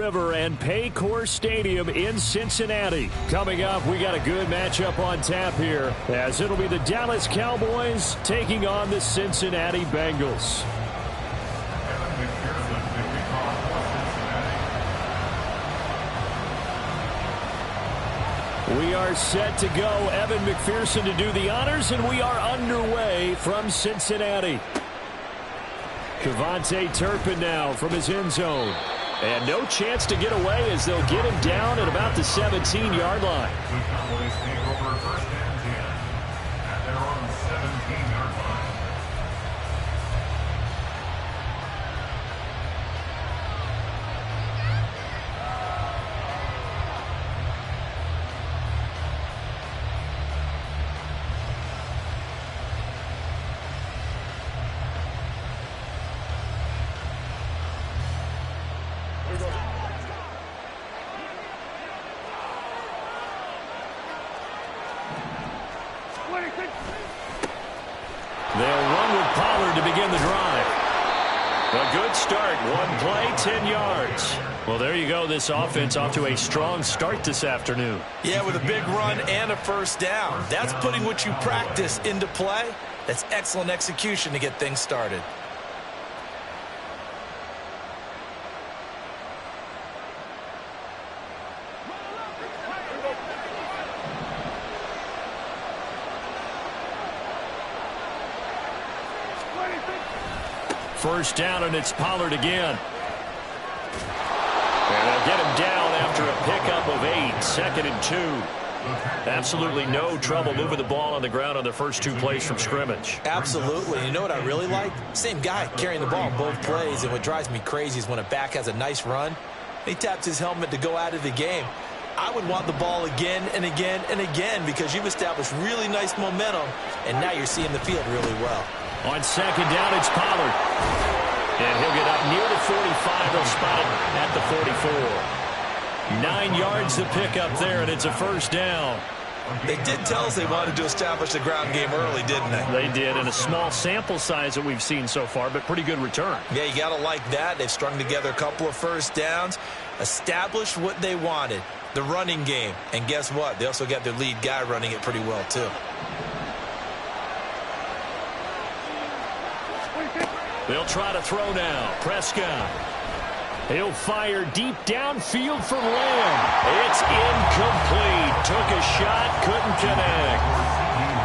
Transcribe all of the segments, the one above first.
River and Paycor Stadium in Cincinnati. Coming up, we got a good matchup on tap here, as it'll be the Dallas Cowboys taking on the Cincinnati Bengals. We are set to go. Evan McPherson to do the honors, and we are underway from Cincinnati. Kevontae Turpin now from his end zone. And no chance to get away as they'll get him down at about the 17-yard line. The Cowboys take over first and 10 at their own 17-yard line. They'll run with Pollard to begin the drive. A good start. One play, 10 yards. Well, there you go. This offense off to a strong start this afternoon. Yeah, with a big run and a first down. That's putting what you practice into play. That's excellent execution to get things started. First down, and it's Pollard again. And they'll get him down after a pickup of 8, 2nd and 2. Absolutely no trouble moving the ball on the ground on the first 2 plays from scrimmage. Absolutely. You know what I really like? Same guy carrying the ball in both plays, and what drives me crazy is when a back has a nice run, he taps his helmet to go out of the game. I would want the ball again and again and again because you've established really nice momentum, and now you're seeing the field really well. On second down, it's Pollard. And he'll get up near the 45. They'll spot it at the 44. 9 yards to pick up there, and it's a first down. They did tell us they wanted to establish the ground game early, didn't they? They did, and a small sample size that we've seen so far, but pretty good return. Yeah, you got to like that. They've strung together a couple of first downs, established what they wanted, the running game. And guess what? They also got their lead guy running it pretty well, too. They'll try to throw now. Prescott. He'll fire deep downfield for Lamb. It's incomplete. Took a shot, couldn't connect.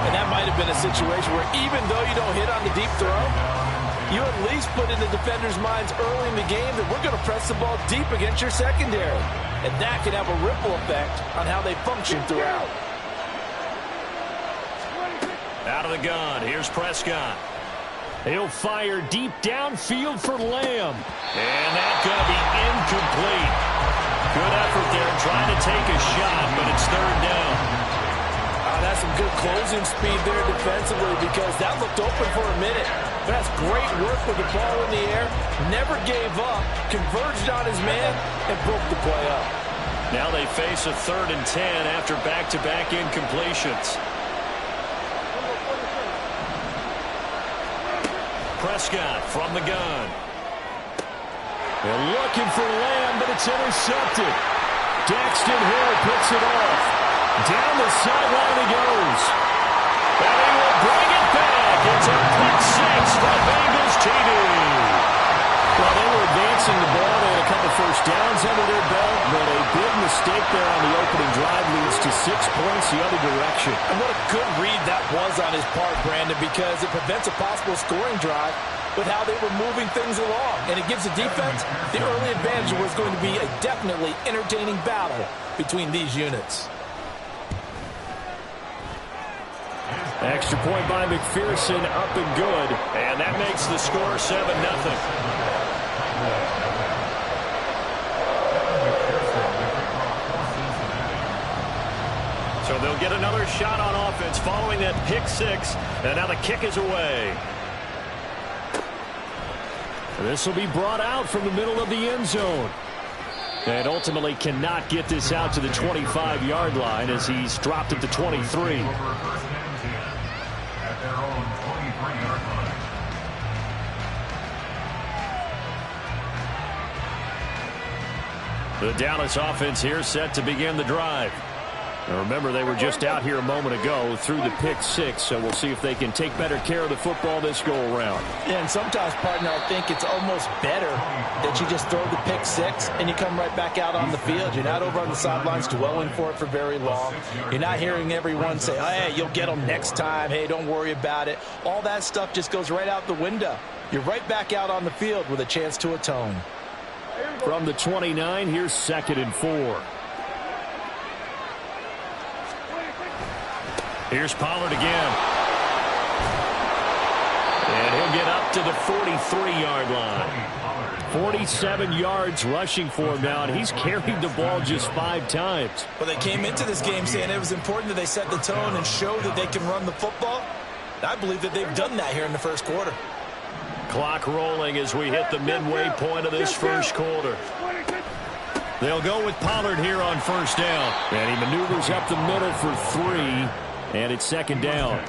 And that might have been a situation where even though you don't hit on the deep throw, you at least put in the defenders' minds early in the game that we're going to press the ball deep against your secondary. And that can have a ripple effect on how they function throughout. Out of the gun. Here's Prescott. He'll fire deep downfield for Lamb. And that's going to be incomplete. Good effort there trying to take a shot, but it's third down. That's some good closing speed there defensively because that looked open for a minute. That's great work with the ball in the air. Never gave up, converged on his man, and broke the play up. Now they face a 3rd and 10 after back-to-back incompletions. Prescott from the gun. They're looking for Lamb, but it's intercepted. Daxton Hill picks it off. Down the sideline he goes. And he will bring it back. It's a pick 6 for Bengals TD. Well, they were advancing the ball. They had a couple first downs under their belt, but a big mistake there on the opening drive leads to 6 points the other direction. And what a good read that was on his part, Brandon, because it prevents a possible scoring drive with how they were moving things along. And it gives the defense the early advantage. Was going to be a definitely entertaining battle between these units. Extra point by McPherson, up and good. And that makes the score 7-0. So they'll get another shot on offense following that pick 6. And now the kick is away. This will be brought out from the middle of the end zone. And ultimately cannot get this out to the 25-yard line as he's dropped at the 23. At their own 23-yard line. The Dallas offense here set to begin the drive. Now remember, they were just out here a moment ago through the pick six, so we'll see if they can take better care of the football this go-around. Yeah, and sometimes, partner, I think it's almost better that you just throw the pick six and you come right back out on the field. You're not over on the sidelines dwelling for it for very long. You're not hearing everyone say, hey, you'll get them next time. Hey, don't worry about it. All that stuff just goes right out the window. You're right back out on the field with a chance to atone. From the 29, here's 2nd and 4. Here's Pollard again. And he'll get up to the 43-yard line. 47 yards rushing for him now, and he's carried the ball just 5 times. Well, they came into this game saying it was important that they set the tone and show that they can run the football. I believe that they've done that here in the first quarter. Clock rolling as we hit the midway point of this first quarter. They'll go with Pollard here on first down. And he maneuvers up the middle for 3. And it's 2nd down.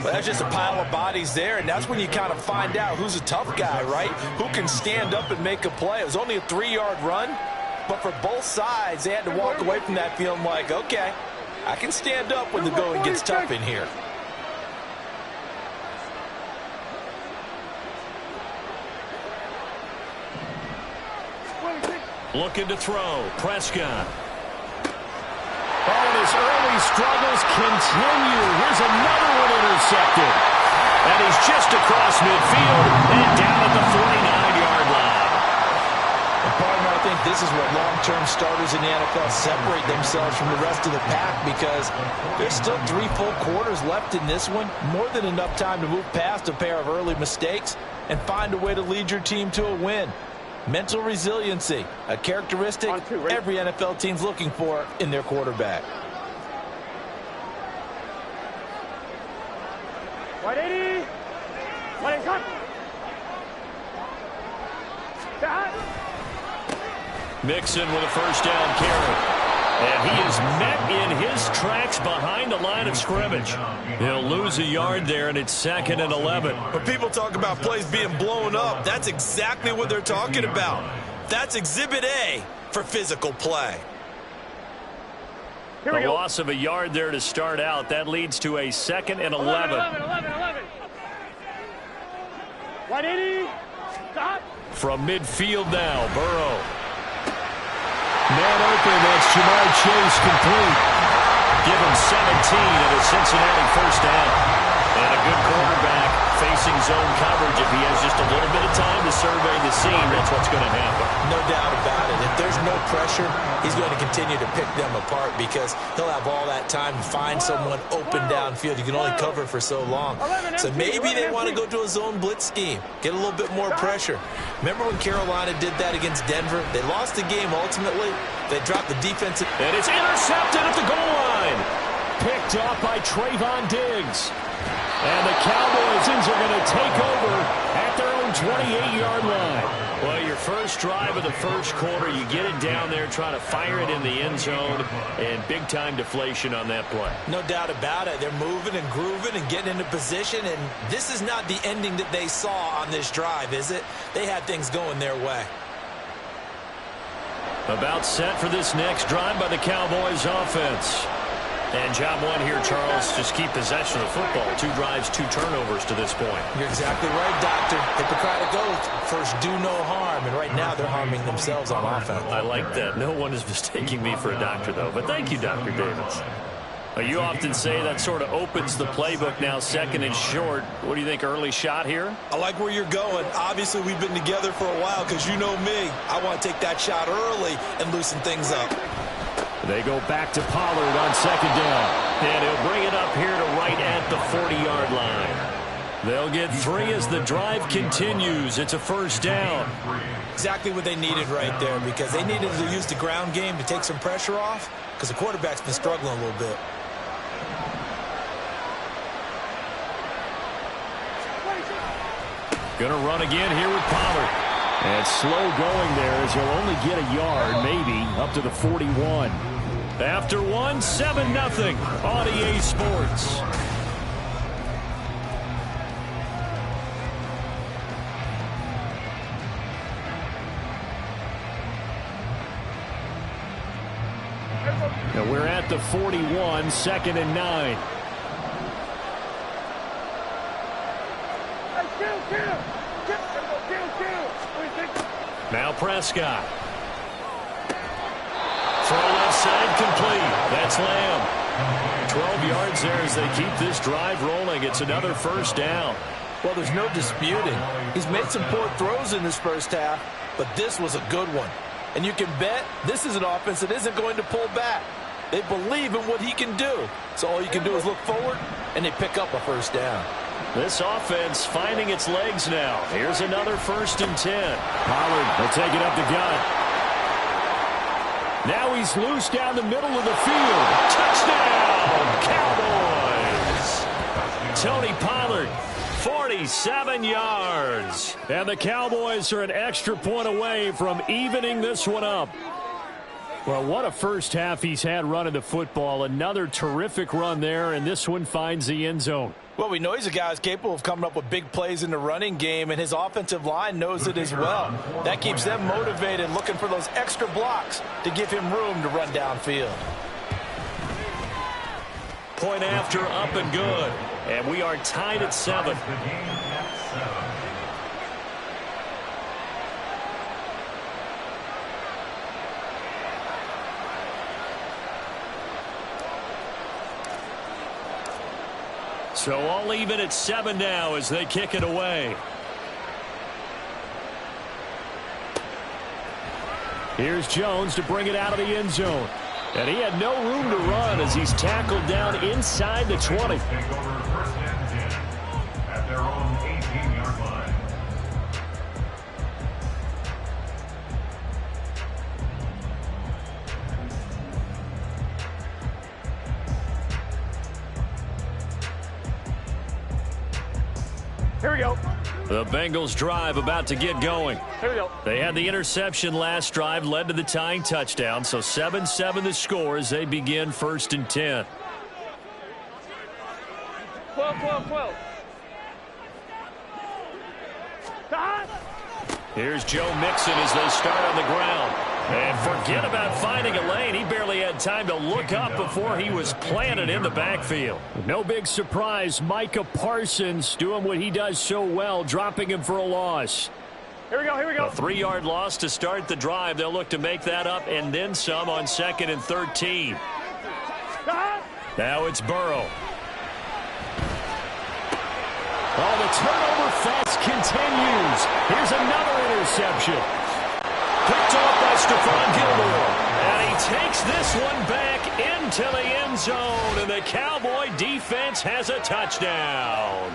Well, that's just a pile of bodies there, and that's when you kind of find out who's a tough guy, right? Who can stand up and make a play. It was only a 3-yard run, but for both sides, they had to walk away from that feeling like, okay, I can stand up when the going gets tough in here. Looking to throw. Prescott. Oh, and his early struggles continue. Here's another one intercepted. And he's just across midfield and down at the 49-yard line. And partner, I think this is where long-term starters in the NFL separate themselves from the rest of the pack, because there's still 3 full quarters left in this one. More than enough time to move past a pair of early mistakes and find a way to lead your team to a win. Mental resiliency, a characteristic every NFL team's looking for in their quarterback. 180. 180. Mixon with a first down carry. And he is met in his tracks behind the line of scrimmage. He'll lose a yard there, and it's 2nd and 11. When people talk about plays being blown up, that's exactly what they're talking about. That's Exhibit A for physical play. A loss of a yard there to start out. That leads to a 2nd and 11. 180. Stop. From midfield now, Burrow. Man open, that's Jamar Chase complete. Give him 17 and a Cincinnati first down. And a good quarterback facing zone coverage. If he has just a little bit of time to survey the scene, that's what's going to happen. No doubt about it. If there's no pressure, he's going to continue to pick them apart, because he'll have all that time to find someone open downfield. You can only cover for so long. So maybe they want to go to a zone blitz scheme, get a little bit more pressure. Remember when Carolina did that against Denver? They lost the game ultimately. They dropped the defensive. And it's intercepted at the goal line. Picked off by Trayvon Diggs. And the Cowboys are going to take over at their own 28-yard line. Well, your first drive of the first quarter, you get it down there, try to fire it in the end zone, and big-time deflation on that play. No doubt about it. They're moving and grooving and getting into position, and this is not the ending that they saw on this drive, is it? They had things going their way. About set for this next drive by the Cowboys offense. And job one here, Charles, just keep possession of the football. 2 drives, 2 turnovers to this point. You're exactly right, Doctor. Hippocratic oath, first do no harm. And right now they're harming themselves on offense. I like that. No one is mistaking me for a doctor, though. But thank you, Dr. Davis. You often say that sort of opens the playbook now, 2nd and short. What do you think, early shot here? I like where you're going. Obviously, we've been together for a while, because you know me. I want to take that shot early and loosen things up. They go back to Pollard on 2nd down. And he'll bring it up here to right at the 40-yard line. They'll get 3 as the drive continues. It's a first down. Exactly what they needed right there, because they needed to use the ground game to take some pressure off, because the quarterback's been struggling a little bit. Going to run again here with Pollard. And slow going there, as he'll only get a yard, maybe, up to the 41. After 1, 7-0 on EA Sports. And we're at the 41, 2nd and 9. Now Prescott. Throw left side complete. That's Lamb. 12 yards there as they keep this drive rolling. It's another first down. Well, there's no disputing. He's made some poor throws in this first half, but this was a good one. And you can bet this is an offense that isn't going to pull back. They believe in what he can do. So all you can do is look forward, and they pick up a first down. This offense finding its legs now. Here's another 1st and 10. Pollard will take it up the gut. Now he's loose down the middle of the field. Touchdown, Cowboys! Tony Pollard, 47 yards. And the Cowboys are an extra point away from evening this one up. Well, what a first half he's had running the football. Another terrific run there, and this one finds the end zone. Well, we know he's a guy who's capable of coming up with big plays in the running game, and his offensive line knows it as well. That keeps them motivated, looking for those extra blocks to give him room to run downfield. Point after, up and good. And we are tied at 7. So all even at 7 now as they kick it away. Here's Jones to bring it out of the end zone. And he had no room to run as he's tackled down inside the 20. Take over 1st and 10 at their own 18-yard line. Here we go. The Bengals drive about to get going. Here we go. They had the interception last drive, led to the tying touchdown. So 7-7 the score as they begin 1st and 10. 12. Stop. Here's Joe Mixon as they start on the ground. And forget about finding a lane. He barely had time to look up before he was planted in the backfield. No big surprise. Micah Parsons doing what he does so well, dropping him for a loss. Here we go. A 3-yard loss to start the drive. They'll look to make that up and then some on 2nd and 13. Stop. Now it's Burrow. Oh, the turnover fest continues. Here's another interception. Picked off by Stephon Gilmore. And he takes this one back into the end zone. And the Cowboy defense has a touchdown.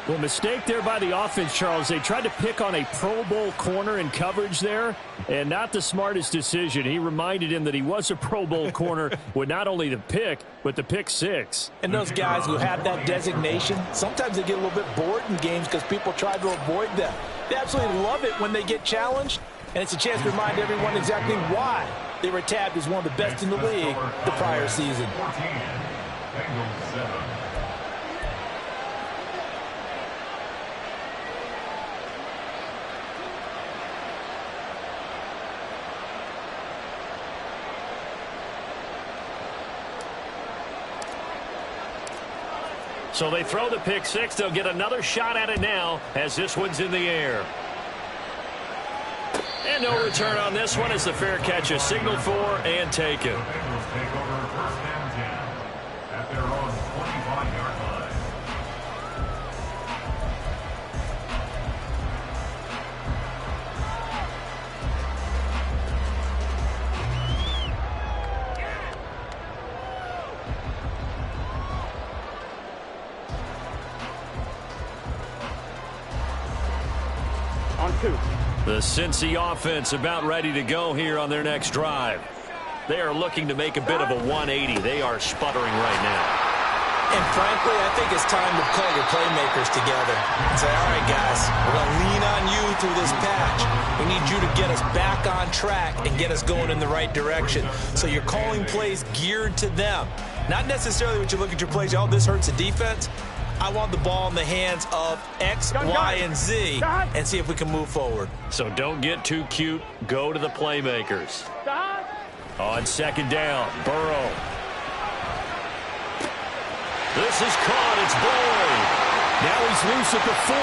Well, mistake there by the offense, Charles. They tried to pick on a Pro Bowl corner in coverage there, and not the smartest decision. He reminded him that he was a Pro Bowl corner with not only the pick, but the pick 6. And those guys who have that designation, sometimes they get a little bit bored in games because people try to avoid them. They absolutely love it when they get challenged, and it's a chance to remind everyone exactly why they were tabbed as one of the best in the league the prior season. 14, Bengals 7. So they throw the pick 6. They'll get another shot at it now as this one's in the air. And no return on this one as the fair catch is signaled for and taken. The Bengals take over 1st and 10 at their own 25-yard line. On 2. The Cincy offense about ready to go here on their next drive. They are looking to make a bit of a 180. They are sputtering right now. And frankly, I think it's time to call your playmakers together and say, all right, guys, we're going to lean on you through this patch. We need you to get us back on track and get us going in the right direction. So you're calling plays geared to them. Not necessarily when you look at your plays, oh, this hurts the defense. I want the ball in the hands of X, Y, and Z and see if we can move forward. So don't get too cute. Go to the playmakers. Stop. On second down, Burrow. This is caught. It's Boyd. Now he's loose at the 40,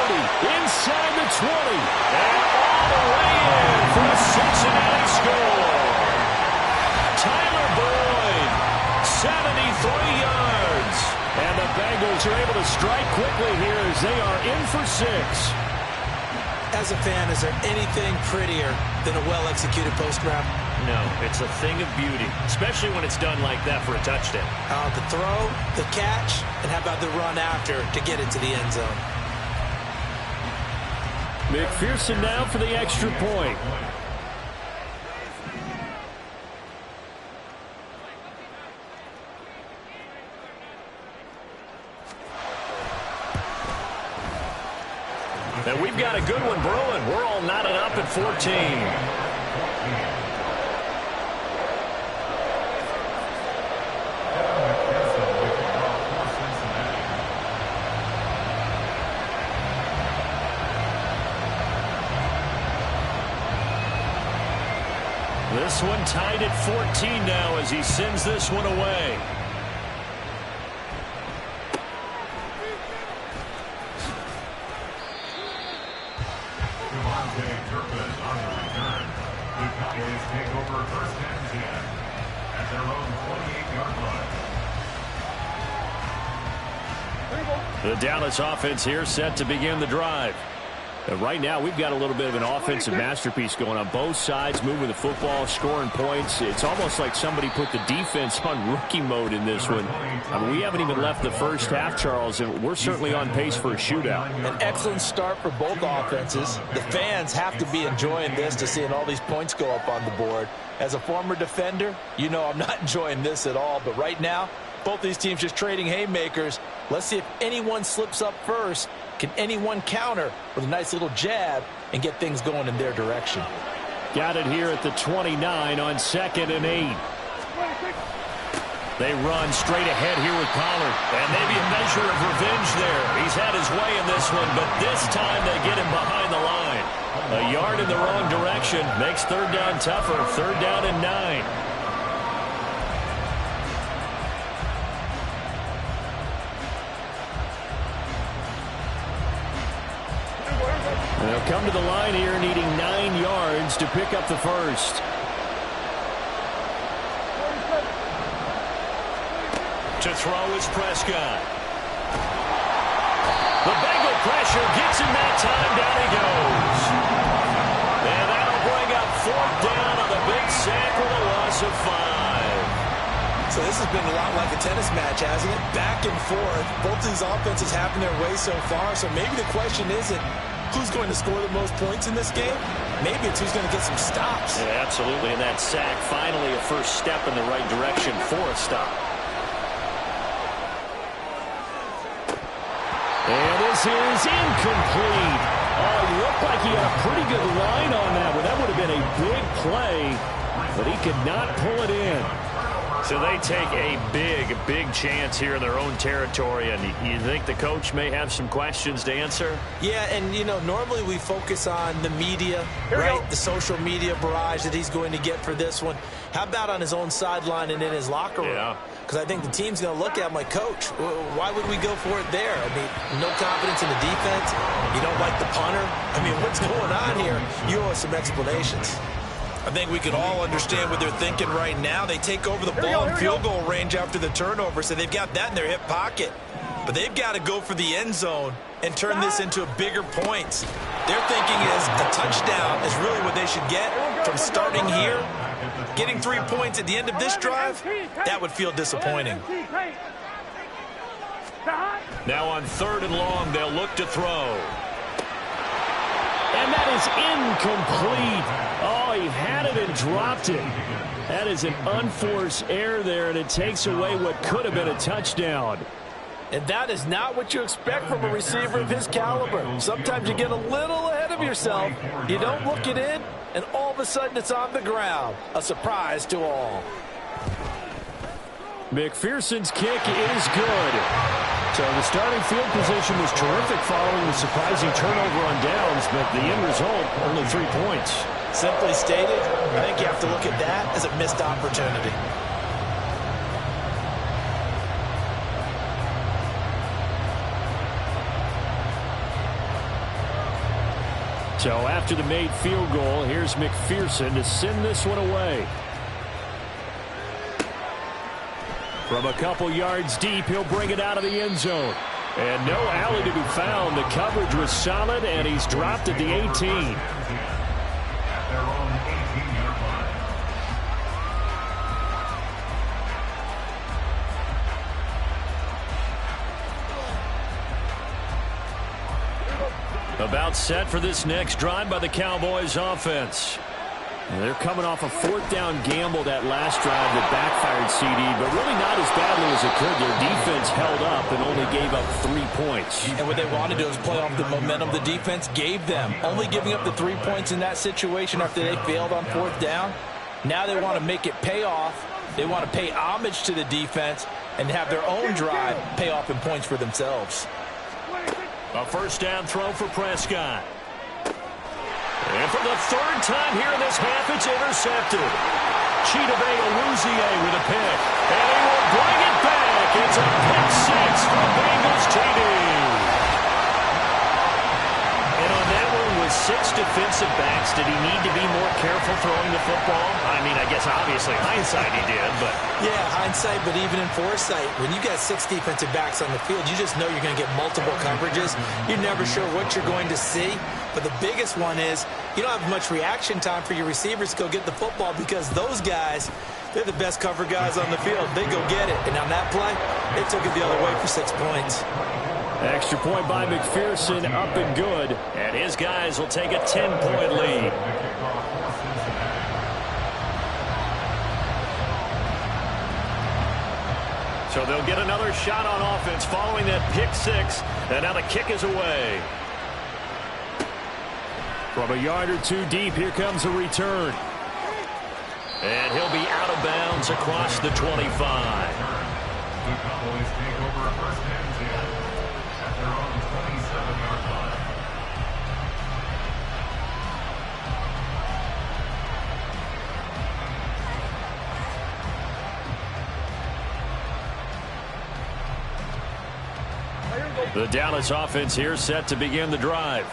inside the 20, and all the way in for a Cincinnati score. Tyler Boyd, 73 yards. And the Bengals are able to strike quickly here as they are in for 6. As a fan, is there anything prettier than a well-executed post route? No, it's a thing of beauty, especially when it's done like that for a touchdown. The throw, the catch, and how about the run after to get it to the end zone? McPherson now for the extra point. And we've got a good one brewing. We're all knotted up at 14. This one tied at 14 now as he sends this one away. Take over first and 10 at their own 28-yard line. The Dallas offense here set to begin the drive. Right now, we've got a little bit of an offensive masterpiece going on both sides, moving the football, scoring points. It's almost like somebody put the defense on rookie mode in this one. I mean, we haven't even left the first half, Charles, and we're certainly on pace for a shootout. An excellent start for both offenses. The fans have to be enjoying this to seeing all these points go up on the board. As a former defender, you know I'm not enjoying this at all. But right now, both these teams just trading haymakers. Let's see if anyone slips up first. Can anyone counter with a nice little jab and get things going in their direction? Got it here at the 29 on 2nd and 8. They run straight ahead here with Pollard. And maybe a measure of revenge there. He's had his way in this one, but this time they get him behind the line. A yard in the wrong direction makes third down tougher. 3rd down and 9. They'll come to the line here needing 9 yards to pick up the first. To throw is Prescott. The Bengal pressure gets him that time. Down he goes. And that'll bring up 4th down on the big sack with a loss of 5. So this has been a lot like a tennis match, hasn't it? Back and forth. Both these offenses having their way so far. So maybe the question isn't who's going to score the most points in this game. Maybe it's who's going to get some stops. Yeah, absolutely. And that sack, finally a first step in the right direction for a stop. And this is incomplete. Oh, he looked like he had a pretty good line on that one. That would have been a big play, but he could not pull it in. So they take a big chance here in their own territory, and you think the coach may have some questions to answer? Yeah, and, you know, normally we focus on the media, right? The social media barrage that he's going to get for this one. How about on his own sideline and in his locker room? Yeah. Because I think the team's going to look at him like, Coach, why would we go for it there? I mean, no confidence in the defense. You don't like the punter. I mean, what's going on here? You owe us some explanations. I think we can all understand what they're thinking right now. They take over the ball in field goal range after the turnover, so they've got that in their hip pocket. But they've got to go for the end zone and turn this into bigger points. Their thinking is a touchdown is really what they should get from starting here. Getting 3 points at the end of this drive, that would feel disappointing. Now on 3rd and long, they'll look to throw. And that is incomplete. Oh, he had it and dropped it. That is an unforced error there, and it takes away what could have been a touchdown. And that is not what you expect from a receiver of his caliber. Sometimes you get a little ahead of yourself. You don't look it in, and all of a sudden it's on the ground. A surprise to all. McPherson's kick is good. So the starting field position was terrific following the surprising turnover on downs, but the end result, only 3 points. Simply stated, I think you have to look at that as a missed opportunity. So after the made field goal, here's McPherson to send this one away. From a couple yards deep, he'll bring it out of the end zone. And no alley to be found. The coverage was solid, and he's dropped at the 18. At their own 18-yard line. About set for this next drive by the Cowboys offense. They're coming off a fourth down gamble that last drive that backfired, CD, but really not as badly as it could. Their defense held up and only gave up 3 points. And what they want to do is play off the momentum the defense gave them. Only giving up the 3 points in that situation after they failed on fourth down. Now they want to make it pay off. They want to pay homage to the defense and have their own drive pay off in points for themselves. A first down throw for Prescott. And for the third time here in this half, it's intercepted. Chidobe Awuzie with a pick. And he will bring it back. It's a pick six from Bengals TD. And on that one with 6 defensive backs, did he need to be more careful throwing the football? I mean, I guess obviously hindsight he did, but... Yeah, hindsight, but even in foresight, when you got 6 defensive backs on the field, you just know you're going to get multiple coverages. You're never sure what you're going to see. But the biggest one is you don't have much reaction time for your receivers to go get the football because those guys, they're the best cover guys on the field. They go get it. And on that play, they took it the other way for 6 points. Extra point by McPherson, up and good. And his guys will take a 10-point lead. So they'll get another shot on offense following that pick six. And now the kick is away. From a yard or 2 deep, here comes a return. And he'll be out of bounds across the 25. The Cowboys take over first and 10 at their own 27-yard line. The Dallas offense here set to begin the drive.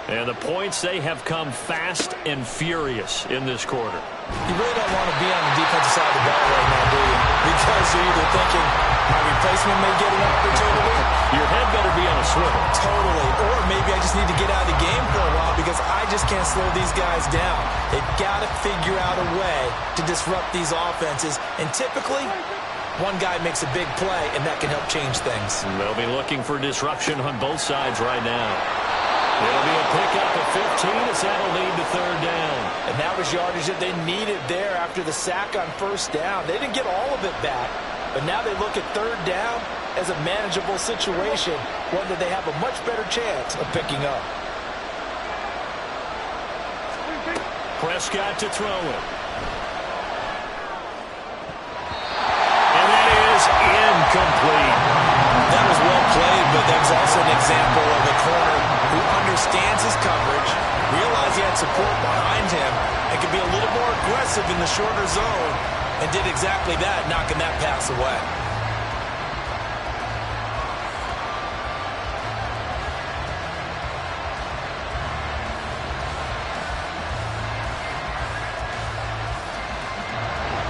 And the points, they have come fast and furious in this quarter. You really don't want to be on the defensive side of the ball right now, do you? Because you're either thinking, my replacement may get an opportunity. Your head better be on a swivel. Totally. Or maybe I just need to get out of the game for a while because I just can't slow these guys down. They've got to figure out a way to disrupt these offenses. And typically, one guy makes a big play, and that can help change things. They'll be looking for disruption on both sides right now. It'll be a pickup of 15 as that'll lead to third down. And that was yardage that they needed there after the sack on first down. They didn't get all of it back, but now they look at third down as a manageable situation, one that they have a much better chance of picking up. Prescott to throw it. And that is incomplete. That was well played, but that was also an example of a corner who understands his coverage, realized he had support behind him, and could be a little more aggressive in the shorter zone, and did exactly that, knocking that pass away.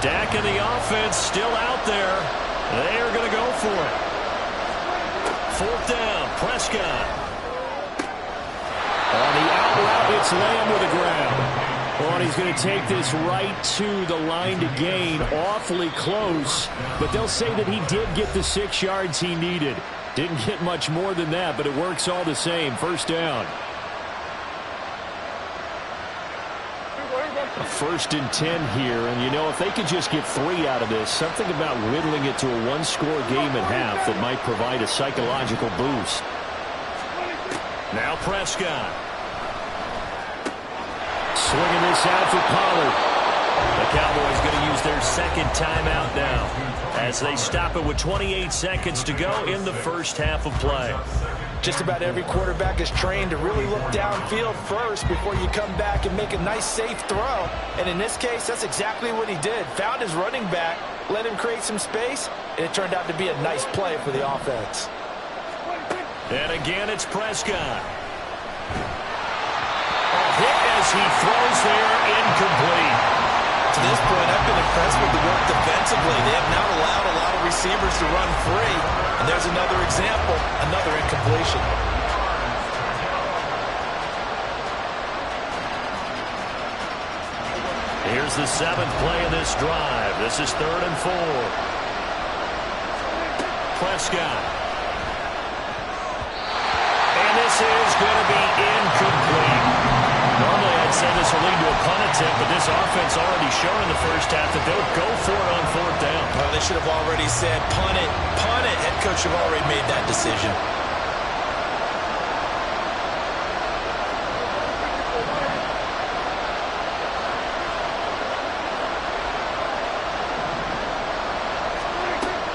Dak and the offense still out there. They are going to go for it. Fourth down, Prescott. On the out route, it's Lamb with a grab. Well, and he's going to take this right to the line to gain. Awfully close, but they'll say that he did get the 6 yards he needed. Didn't get much more than that, but it works all the same. First down. A 1st and 10 here, and you know, if they could just get 3 out of this, something about whittling it to a 1-score game at half that might provide a psychological boost. Now Prescott. Swinging this out for Pollard. The Cowboys going to use their second timeout now as they stop it with 28 seconds to go in the first half of play. Just about every quarterback is trained to really look downfield first before you come back and make a nice, safe throw. And in this case, that's exactly what he did. Found his running back, let him create some space, and it turned out to be a nice play for the offense. And again, it's Prescott. A hit as he throws there, incomplete. To this point, I've been impressed with the work defensively. They have now allowed a lot of receivers to run free. And there's another example, another incompletion. Here's the 7th play of this drive. This is 3rd and 4. Prescott. And this is going to be incomplete. Normally I'd say this will lead to a punt attempt, but this offense already shown in the first half that they'll go for it on 4th down. Well, they should have already said punt it, punt it. Head coach should have already made that decision.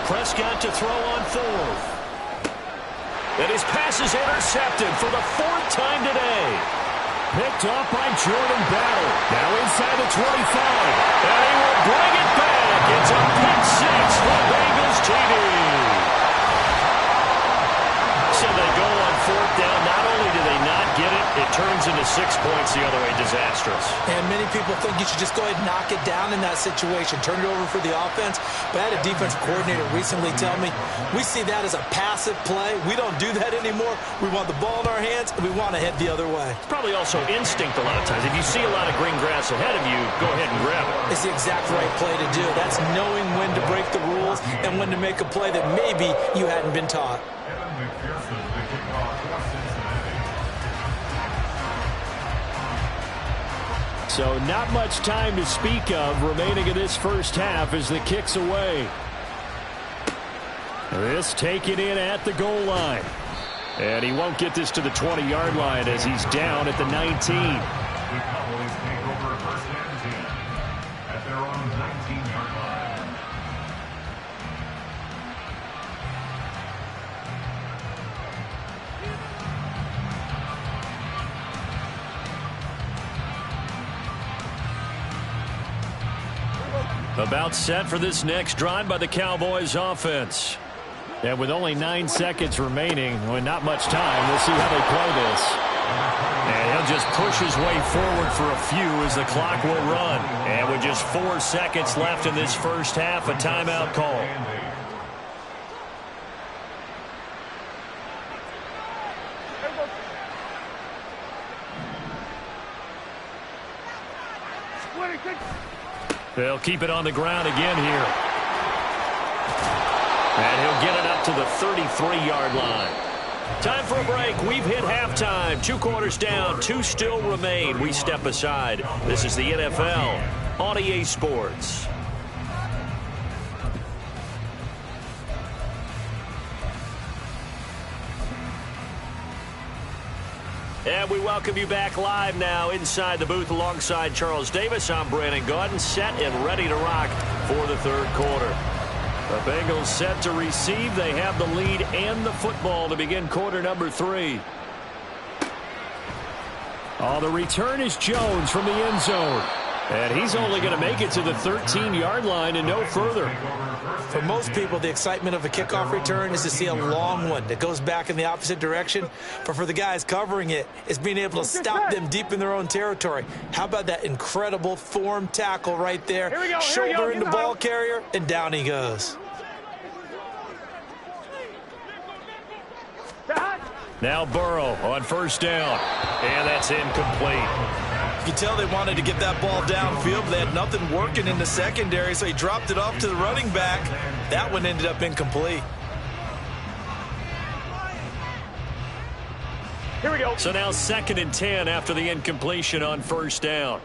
Prescott to throw on 4th. And his pass is intercepted for the 4th time today. Picked up by Jordan Battle. Now inside the 25. And he will bring it back. It's a pick 6 for Bengals TV. So they go on 4th down. Not only do they not get it, it turns into 6 points the other way. Disastrous. And many people think you should just go ahead and knock it down in that situation. Turn it over for the offense. But I had a defensive coordinator recently tell me, we see that as a passive play. We don't do that anymore. We want the ball in our hands, and we want to head the other way. It's probably also instinct a lot of times. If you see a lot of green grass ahead of you, go ahead and grab it. It's the exact right play to do. That's knowing when to break the rules and when to make a play that maybe you hadn't been taught. So not much time to speak of remaining in this first half as the kick's away. This taken in at the goal line. And he won't get this to the 20-yard line as he's down at the 19. The Cowboys take over 1st and 10 at their own 19-yard line. About set for this next drive by the Cowboys offense. And with only 9 seconds remaining, with not much time, we'll see how they play this. And he'll just push his way forward for a few as the clock will run. And with just 4 seconds left in this first half, a timeout call. They'll keep it on the ground again here. And he'll get it up to the 33-yard line. Time for a break. We've hit halftime. 2 quarters down. 2 still remain. We step aside. This is the NFL on EA Sports. And we welcome you back live now inside the booth alongside Charles Davis. I'm Brandon Gaudin, set and ready to rock for the 3rd quarter. The Bengals set to receive. They have the lead and the football to begin quarter number 3. Oh, the return is Jones from the end zone. And he's only going to make it to the 13-yard line and no further. For most people, the excitement of a kickoff return is to see a long one that goes back in the opposite direction. But for the guys covering it, it's being able to stop them deep in their own territory. How about that incredible form tackle right there? Shoulder into ball carrier, and down he goes. Now Burrow on 1st down. And that's incomplete. You can tell they wanted to get that ball downfield, but they had nothing working in the secondary, so he dropped it off to the running back. That one ended up incomplete. Here we go. So now 2nd and 10 after the incompletion on 1st down.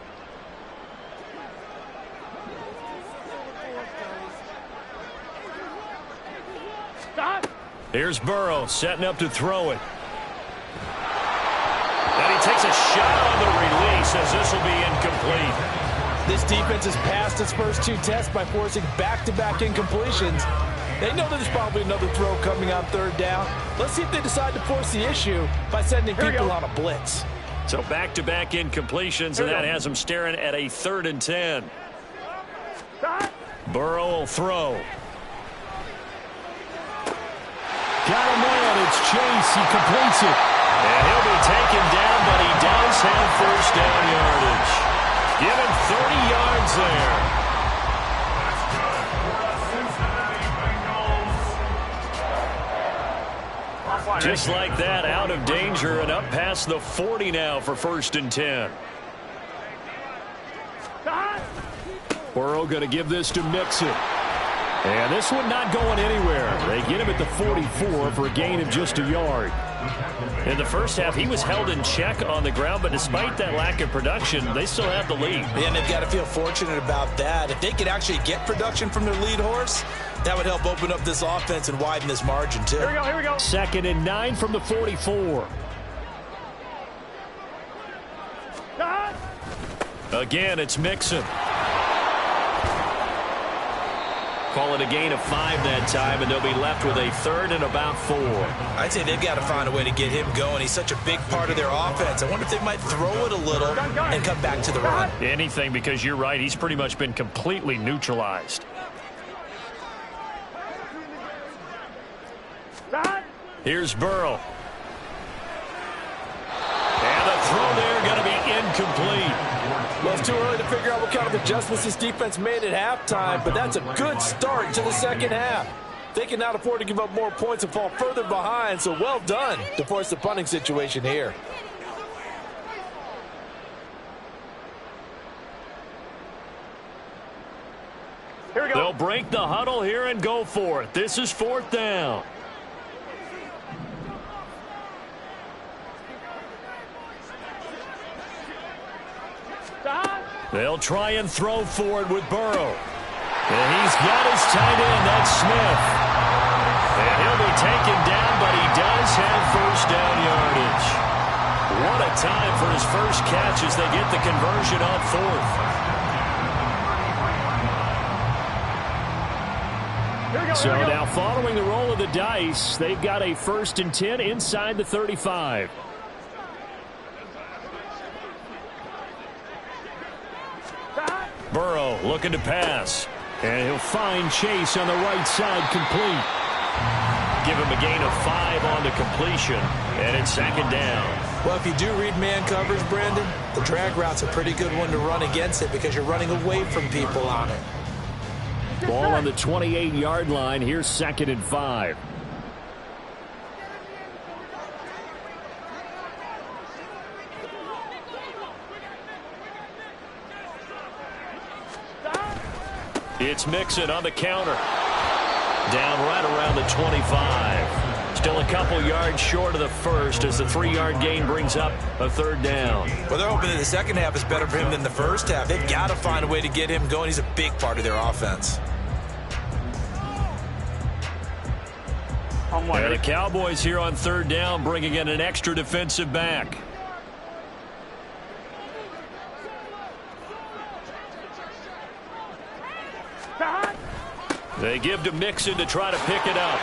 Stop. Here's Burrow setting up to throw it. And he takes a shot on the release as this will be incomplete. This defense has passed its first 2 tests by forcing back-to-back incompletions. They know there's probably another throw coming on third down. Let's see if they decide to force the issue by sending people on a blitz. So back-to-back incompletions, and that has them staring at a 3rd and 10. Burrow will throw. Got a man. It's Chase. He completes it. And he'll be taken down, but he does have first down yardage. Give him 30 yards there. Just like that, out of danger and up past the 40 now for 1st and 10. Burrow going to give this to Mixon. And this one not going anywhere. They get him at the 44 for a gain of just a yard. In the first half, he was held in check on the ground, but despite that lack of production, they still have the lead. And they've got to feel fortunate about that. If they could actually get production from their lead horse, that would help open up this offense and widen this margin, too. Here we go. 2nd and 9 from the 44. Again, it's Mixon. Call it a gain of 5 that time, and they'll be left with a 3rd and about 4. I'd say they've got to find a way to get him going. He's such a big part of their offense. I wonder if they might throw it a little and come back to the run. Anything, because you're right. He's pretty much been completely neutralized. Here's Burrow. And the throw there going to be incomplete. Well, it's too early to figure out what kind of adjustments this defense made at halftime, but that's a good start to the second half. They cannot afford to give up more points and fall further behind, so well done to force the punting situation here. Here we go. They'll break the huddle here and go for it. This is 4th down. They'll try and throw for it with Burrow. And he's got his tight end, that's Smith. And he'll be taken down, but he does have first down yardage. What a time for his first catch as they get the conversion on 4th. So now following the roll of the dice, they've got a 1st and 10 inside the 35. Burrow looking to pass. And he'll find Chase on the right side complete. Give him a gain of 5 on the completion. And it's 2nd down. Well, if you do read man coverage, Brandon, the drag route's a pretty good one to run against it because you're running away from people on it. Ball on the 28-yard line. Here's 2nd and 5. It's Mixon on the counter. Down right around the 25. Still a couple yards short of the first as the 3-yard gain brings up a 3rd down. Well, they're hoping that the second half is better for him than the first half. They've got to find a way to get him going. He's a big part of their offense. And the Cowboys here on 3rd down bringing in an extra defensive back. They give to Mixon to try to pick it up.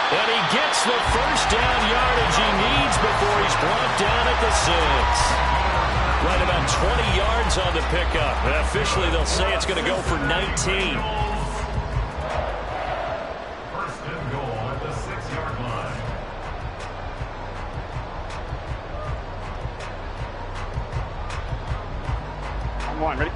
And he gets the first down yardage he needs before he's brought down at the 6. Right about 20 yards on the pickup. And officially they'll say it's going to go for 19. First and goal at the 6-yard line. Come on, ready?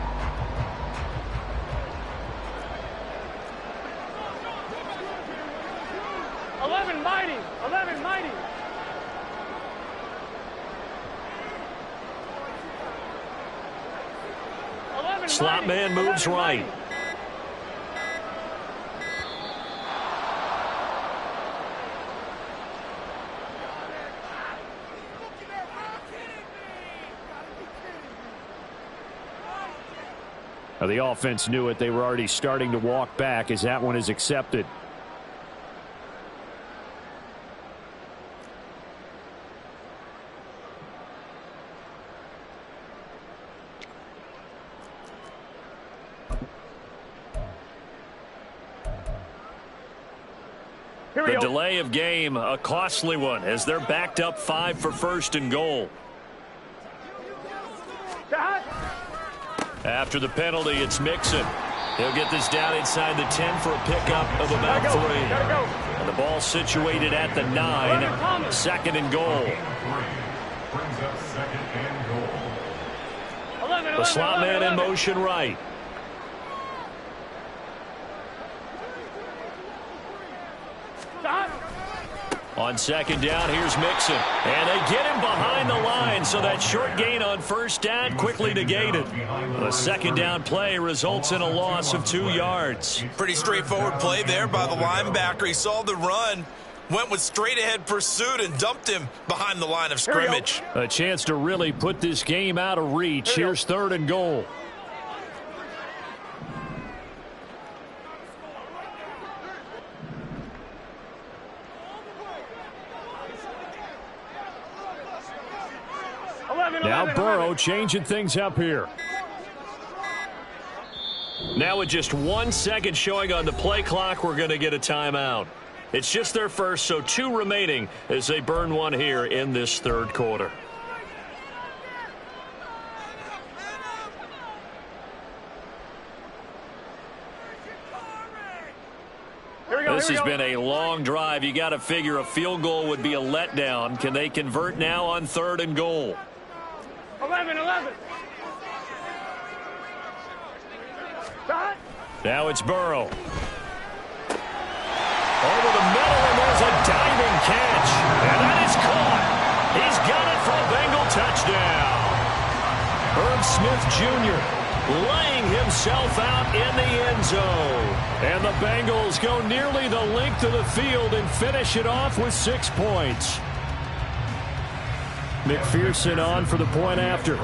Mighty. Slot man moves right. Now the offense knew it. They were already starting to walk back as that one is accepted. The delay of game, a costly one, as they're backed up 5 for first and goal. After the penalty, it's Mixon. He'll get this down inside the 10 for a pickup of about 3. And the ball situated at the 9. Second and goal. Brings up second and goal. The slot man in motion right. On second down, here's Mixon. And they get him behind the line, so that short gain on first down quickly negated. The second down play results in a loss of 2 yards. Pretty straightforward play there by the linebacker. He saw the run, went with straight-ahead pursuit, and dumped him behind the line of scrimmage. A chance to really put this game out of reach. Here's third and goal. Now Burrow changing things up here. Now with just 1 second showing on the play clock, we're going to get a timeout. It's just their first, so 2 remaining as they burn one here in this third quarter. This has been a long drive. You got to figure a field goal would be a letdown. Can they convert now on third and goal? 11. Now it's Burrow. Over the middle, and there's a diving catch. And that is caught. He's got it for a Bengal touchdown. Herb Smith Jr. laying himself out in the end zone. And the Bengals go nearly the length of the field and finish it off with 6 points. McPherson on for the point after.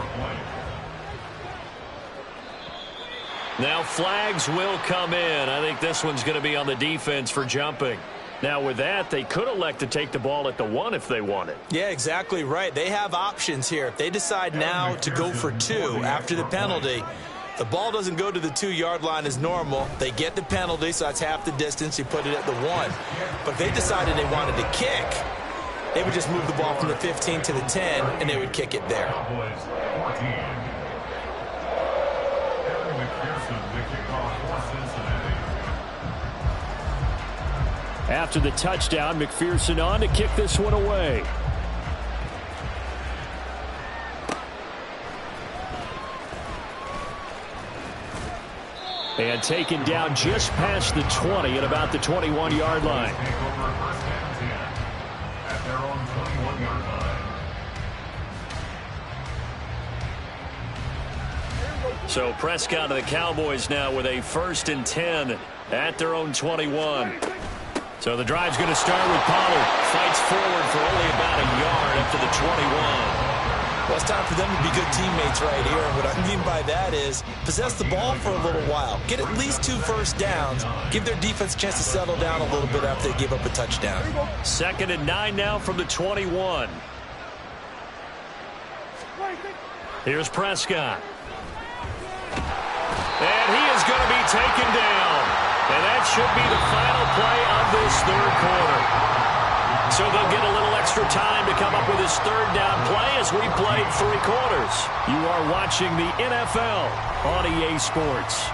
Now flags will come in. I think this one's going to be on the defense for jumping. Now with that, they could elect to take the ball at the 1 if they wanted. Yeah, exactly right. They have options here. If they decide now to go for 2 after the penalty, the ball doesn't go to the 2-yard line as normal. They get the penalty, so that's half the distance. You put it at the 1. But if they decided they wanted to kick, they would just move the ball from the 15 to the 10, and they would kick it there. After the touchdown, McPherson on to kick this one away. And taken down just past the 20 at about the 21-yard line. So Prescott of the Cowboys now with a 1st and 10 at their own 21. So the drive's going to start with Pollard. Fights forward for only about a yard up to the 21. Well, it's time for them to be good teammates right here. And what I mean by that is possess the ball for a little while. Get at least 2 first downs. Give their defense a chance to settle down a little bit after they give up a touchdown. 2nd and 9 now from the 21. Here's Prescott. And he is going to be taken down. And that should be the final play of this third quarter. So they'll get a little extra time to come up with his 3rd down play as we played 3 quarters. You are watching the NFL on EA Sports.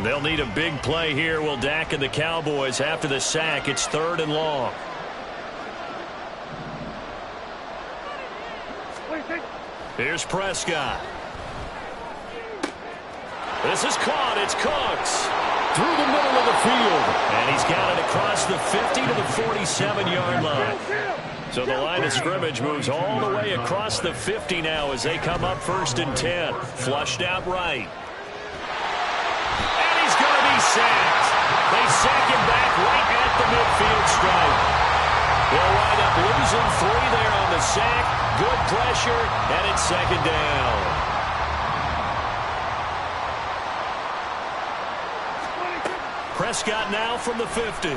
They'll need a big play here, will Dak and the Cowboys. After the sack, it's 3rd and long. Here's Prescott. This is caught. It's Cooks. Through the middle of the field. And he's got it across the 50 to the 47-yard line. So the line of scrimmage moves all the way across the 50 now as they come up 1st and 10. Flushed out right. Sacked. They sack him back right at the midfield stripe. They'll wind up losing 3 there on the sack. Good pressure, and it's 2nd down. Prescott now from the 50.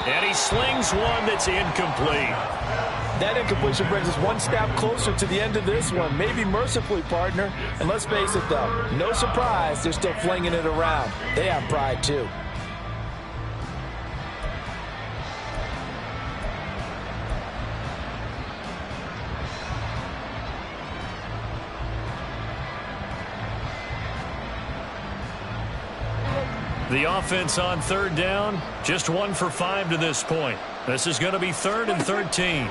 And he slings one that's incomplete. That incompletion brings us one step closer to the end of this one. Maybe mercifully, partner. And let's face it, though, no surprise, they're still flinging it around. They have pride, too. The offense on third down, just 1 for 5 to this point. This is going to be 3rd and 13.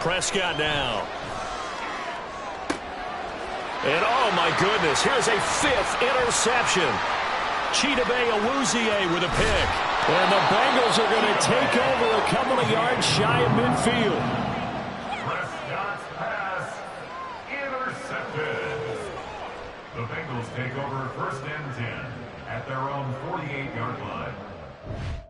Prescott now. And oh my goodness, here's a 5th interception. Chidobe Awuzie with a pick. And the Bengals are going to take over a couple of yards shy of midfield. Prescott's pass intercepted. The Bengals take over 1st and 10 at their own 48-yard line.